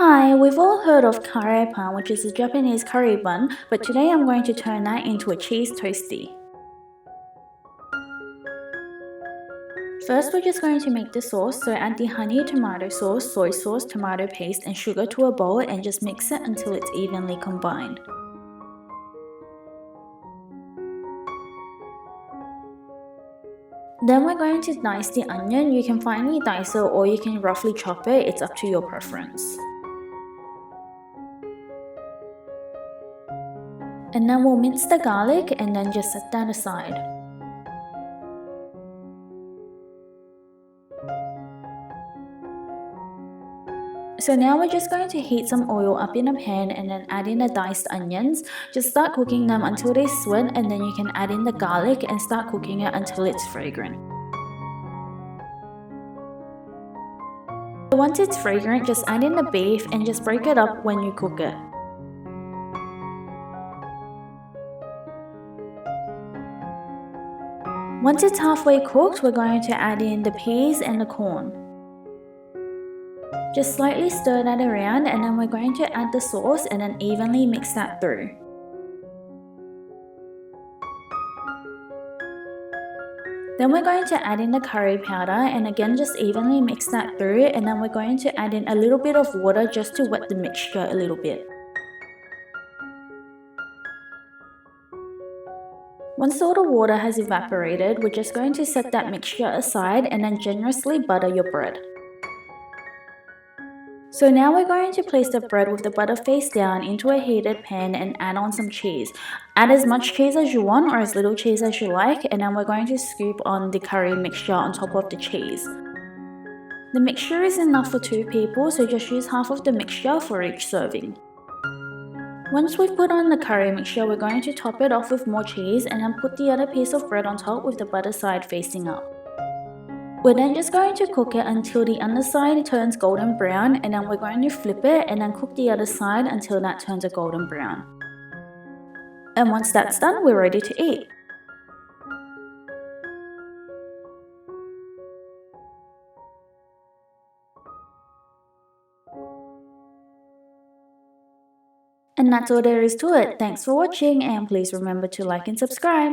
Hi, we've all heard of kare-pan, which is a Japanese curry bun, but today I'm going to turn that into a cheese toastie. First, we're just going to make the sauce, so add the honey, tomato sauce, soy sauce, tomato paste, and sugar to a bowl and just mix it until it's evenly combined. Then we're going to dice the onion. You can finely dice it or you can roughly chop it, it's up to your preference. And then we'll mince the garlic and then just set that aside. So now we're just going to heat some oil up in a pan and then add in the diced onions. Just start cooking them until they sweat, and then you can add in the garlic and start cooking it until it's fragrant. Once it's fragrant, just add in the beef and just break it up when you cook it. Once it's halfway cooked, we're going to add in the peas and the corn. Just slightly stir that around and then we're going to add the sauce and then evenly mix that through. Then we're going to add in the curry powder and again just evenly mix that through, and then we're going to add in a little bit of water just to wet the mixture a little bit. Once all the water has evaporated, we're just going to set that mixture aside and then generously butter your bread. So now we're going to place the bread with the butter face down into a heated pan and add on some cheese. Add as much cheese as you want or as little cheese as you like, and then we're going to scoop on the curry mixture on top of the cheese. The mixture is enough for 2 people, so just use half of the mixture for each serving. Once we've put on the curry mixture, we're going to top it off with more cheese and then put the other piece of bread on top with the butter side facing up. We're then just going to cook it until the underside turns golden brown, and then we're going to flip it and then cook the other side until that turns a golden brown. And once that's done, we're ready to eat. And that's all there is to it. Thanks for watching, and please remember to like and subscribe.